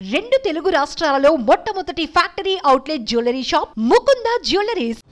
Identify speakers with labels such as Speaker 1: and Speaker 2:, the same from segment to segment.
Speaker 1: రెండు తెలుగు రాష్ట్రాలలో మొట్టమొదటి factory outlet jewellery shop Mukunda jewelleries.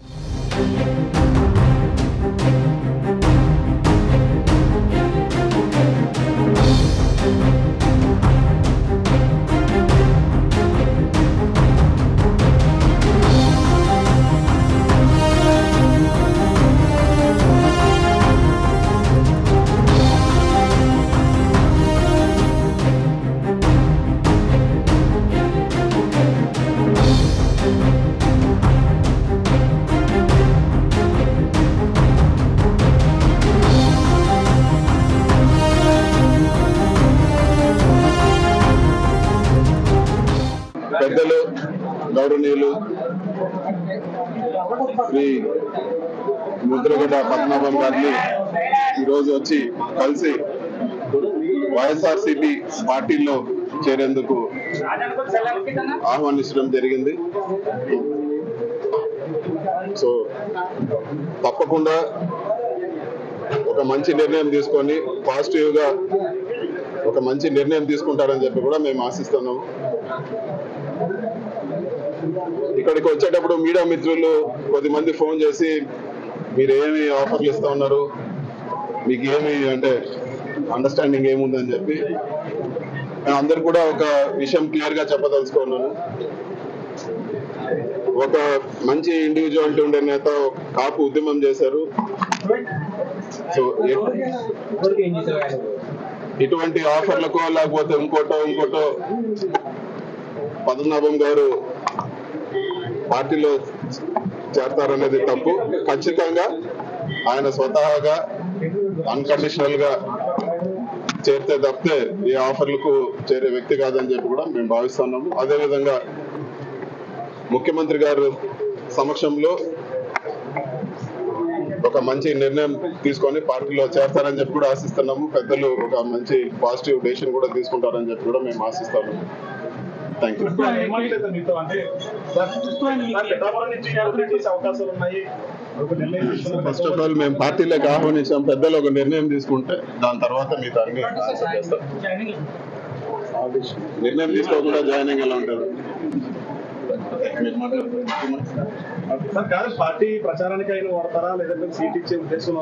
Speaker 2: పెద్దలు గౌరవనీయులు శ్రీ ముద్రగడ్డ పద్మనాభం గారిని ఈరోజు వచ్చి కలిసి వైఎస్ఆర్సీపీ పార్టీలో చేరేందుకు ఆహ్వానించడం జరిగింది. సో తప్పకుండా ఒక మంచి నిర్ణయం తీసుకొని పాజిటివ్ గా ఒక మంచి నిర్ణయం తీసుకుంటారని చెప్పి కూడా మేము ఆశిస్తున్నాము. ఇక్కడికి వచ్చేటప్పుడు మీడియా మిత్రులు కొద్దిమంది ఫోన్ చేసి మీరు ఏమి ఆఫర్లు ఇస్తా ఉన్నారు, మీకు ఏమి అంటే అండర్స్టాండింగ్ ఏముందని చెప్పి నేను అందరు కూడా ఒక విషయం క్లియర్ గా చెప్పదలుచుకున్నాను. ఒక మంచి ఇండివిజువాలిటీ ఉండే నేత కాపు ఉద్యమం చేశారు. సో ఇటువంటి ఆఫర్లకో లేకపోతే ఇంకోటో పద్మనాభం గారు పార్టీలో చేరతారనేది తప్పు. ఖచ్చితంగా ఆయన స్వతహాగా అన్కండిషనల్ గా చేరితే తప్పితే ఈ ఆఫర్లకు చేరే వ్యక్తి కాదని చెప్పి కూడా మేము భావిస్తున్నాము. అదేవిధంగా ముఖ్యమంత్రి గారు సమక్షంలో ఒక మంచి నిర్ణయం తీసుకొని పార్టీలో చేరతారని చెప్పి కూడా ఆశిస్తున్నాము. పెద్దలు ఒక మంచి పాజిటివ్ డెసిషన్ కూడా తీసుకుంటారని చెప్పి కూడా మేము ఆశిస్తాము. Thank you. First of all మేము పార్టీలోకి ఆహ్వానించాం. పెద్దలు ఒక నిర్ణయం తీసుకుంటే దాని తర్వాత మీతో అన్ని చేస్తాం. నిర్ణయం తీసుకోకుండా జాయినింగ్ ఎలా ఉంటుంది?
Speaker 3: పార్టీ ప్రచారానికి అయినా వాడతారా లేదంటే సీట్ ఇచ్చే ఉద్దేశంలో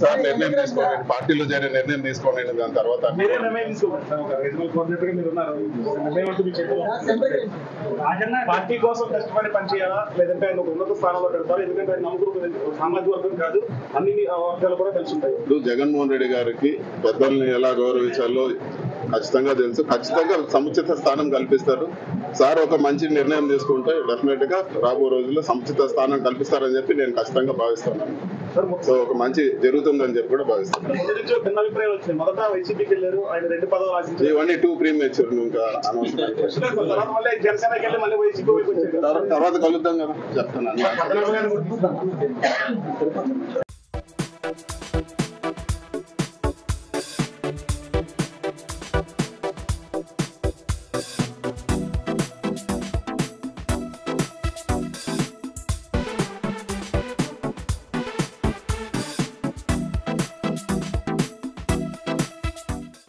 Speaker 2: సార్ నిర్ణయం తీసుకోండి, పార్టీలో చేరే నిర్ణయం తీసుకోండి. దాని తర్వాత
Speaker 3: నిర్ణయం తీసుకోండి. మీరు ఉన్నారు, నిర్ణయం అంటూ మీ చేతిలో పార్టీ కోసం కష్టపడి పనిచేయాలా లేదంటే ఆయన ఒక ఉన్నత స్థానంలో పెడతారు? ఎందుకంటే ఆయన నమ్ముకున్న సామాజిక వర్గం కాదు, అన్ని వర్గాలు కూడా కలిసి ఉంటాయి.
Speaker 2: ఇప్పుడు జగన్మోహన్ రెడ్డి గారికి పెద్దల్ని ఎలా గౌరవించాలో ఖచ్చితంగా తెలుసు. ఖచ్చితంగా సముచిత స్థానం కల్పిస్తారు. సార్ ఒక మంచి నిర్ణయం తీసుకుంటే డెఫినెట్ గా రాబో రోజుల్లో సముచిత స్థానం కల్పిస్తారని చెప్పి నేను ఖచ్చితంగా భావిస్తున్నాను. సో ఒక మంచి జరుగుతుందని చెప్పి కూడా భావిస్తున్నాను. ఇవన్నీ టూ ప్రీమేచ్యూర్, ఇంకా తర్వాత కలుద్దాం కదా చెప్తున్నాను.